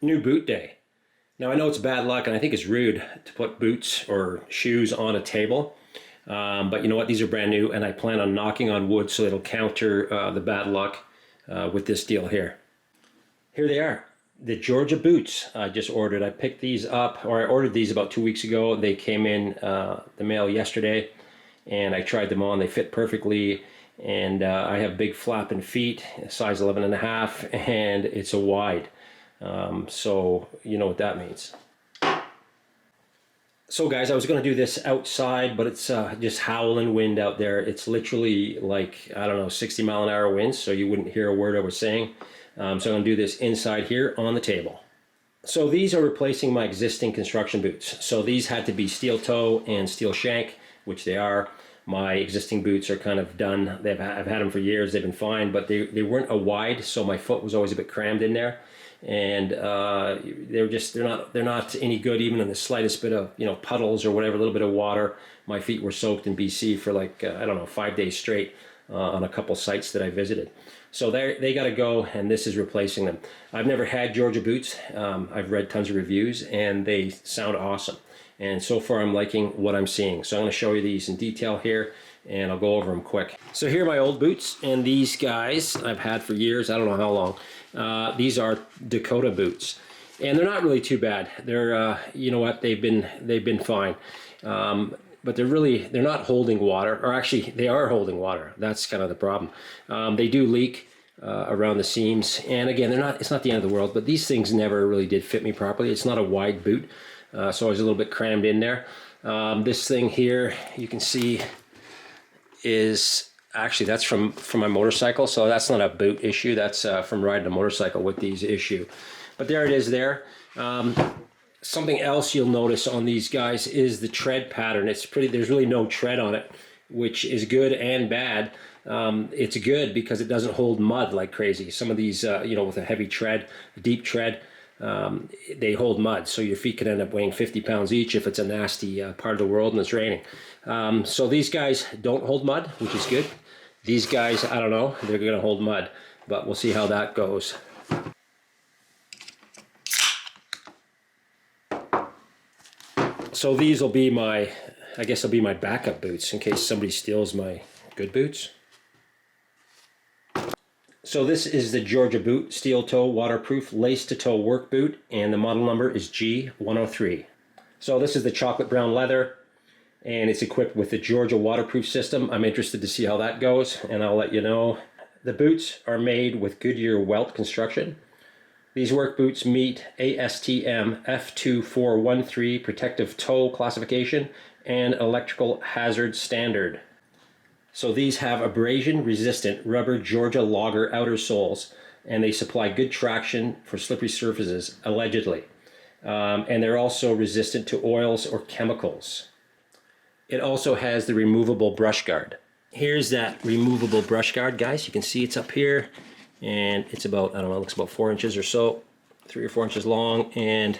New boot day. Now I know it's bad luck and I think it's rude to put boots or shoes on a table, but you know what, these are brand new and I plan on knocking on wood so it'll counter the bad luck with this deal here. Here they are, the Georgia boots I just ordered. I picked these up, or I ordered these about 2 weeks ago. They came in the mail yesterday and I tried them on. They fit perfectly, and I have big flapping feet, size 11.5, and it's a wide. So you know what that means. So guys, I was going to do this outside, but it's just howling wind out there. It's literally like, I don't know, 60-mile-an-hour winds, so you wouldn't hear a word I was saying. So I'm going to do this inside here on the table. So these are replacing my existing construction boots. So these had to be steel toe and steel shank, which they are. My existing boots are kind of done. I've had them for years. They've been fine, but they weren't a wide, so my foot was always a bit crammed in there. And they're not any good even in the slightest bit of, you know, puddles or whatever, a little bit of water. My feet were soaked in BC for like I don't know, 5 days straight on a couple sites that I visited. So they got to go, and this is replacing them. I've never had Georgia boots. I've read tons of reviews and they sound awesome, and so far I'm liking what I'm seeing. So I'm going to show you these in detail here and I'll go over them quick. So here are my old boots, and these guys I've had for years. I don't know how long. These are Dakota boots, and they're not really too bad. They're you know what, they've been fine, but they're not holding water, or actually they are holding water. That's kind of the problem. They do leak around the seams, and again, it's not the end of the world, but these things never really did fit me properly. It's not a wide boot, so I was a little bit crammed in there. This thing here, you can see, is actually, that's from my motorcycle, so that's not a boot issue. That's from riding a motorcycle with these issue. But there it is there. Something else you'll notice on these guys is the tread pattern. There's really no tread on it, which is good and bad. It's good because it doesn't hold mud like crazy. Some of these, you know, with a heavy tread, a deep tread, they hold mud, so your feet could end up weighing 50 pounds each if it's a nasty part of the world and it's raining. So these guys don't hold mud, which is good. These guys, I don't know, they're going to hold mud, but we'll see how that goes. So these will be my, I guess they'll be my backup boots in case somebody steals my good boots. So this is the Georgia boot, steel toe, waterproof, lace to toe work boot, and the model number is G103. So this is the chocolate brown leather, and it's equipped with the Georgia waterproof system. I'm interested to see how that goes, and I'll let you know. The boots are made with Goodyear welt construction. These work boots meet ASTM F2413 protective toe classification and electrical hazard standard. So these have abrasion-resistant rubber Georgia Logger outer soles, and they supply good traction for slippery surfaces, allegedly. And they're also resistant to oils or chemicals. It also has the removable brush guard. Here's that removable brush guard, guys. You can see it's up here, and it's about, I don't know, it looks about 4 inches or so, 3 or 4 inches long, and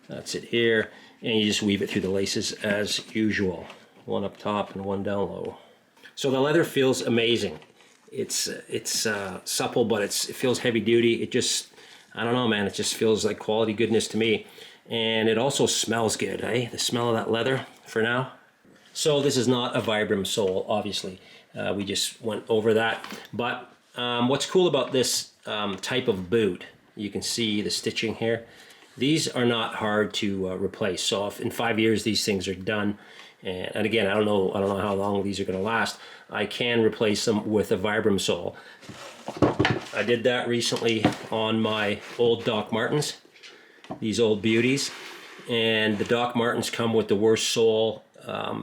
that's it here. And you just weave it through the laces as usual. One up top and one down low. So the leather feels amazing. It's supple, but it feels heavy duty. It just, I don't know, man, it just feels like quality goodness to me. And it also smells good, eh? The smell of that leather for now. So this is not a Vibram sole, obviously. We just went over that. But what's cool about this type of boot, you can see the stitching here. These are not hard to replace. So if in 5 years these things are done, and again, I don't know how long these are going to last, I can replace them with a Vibram sole. I did that recently on my old Doc Martens, these old beauties, and the Doc Martens come with the worst sole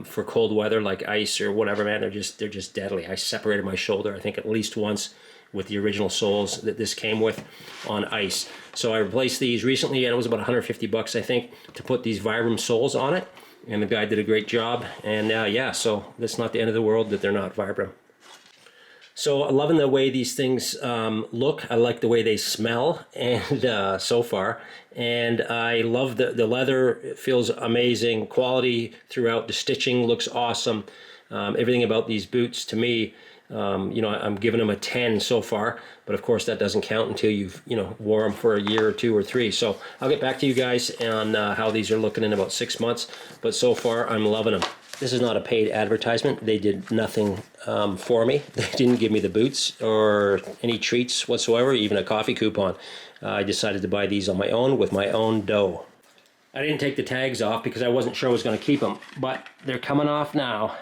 for cold weather like ice or whatever, man. They're just deadly. I separated my shoulder, I think, at least once with the original soles that this came with on ice. So I replaced these recently, and it was about 150 bucks, I think, to put these Vibram soles on it. And the guy did a great job. And yeah, so that's not the end of the world that they're not Vibram. So I'm loving the way these things look. I like the way they smell, and so far. And I love the leather. It feels amazing. Quality throughout. The stitching looks awesome. Everything about these boots, to me, You know, I'm giving them a 10 so far, but of course that doesn't count until you've, you know, wore them for a year or 2 or 3. So I'll get back to you guys on how these are looking in about 6 months, but so far I'm loving them. This is not a paid advertisement. They did nothing for me. They didn't give me the boots or any treats whatsoever, even a coffee coupon. I decided to buy these on my own with my own dough. I didn't take the tags off because I wasn't sure I was going to keep them, but they're coming off now.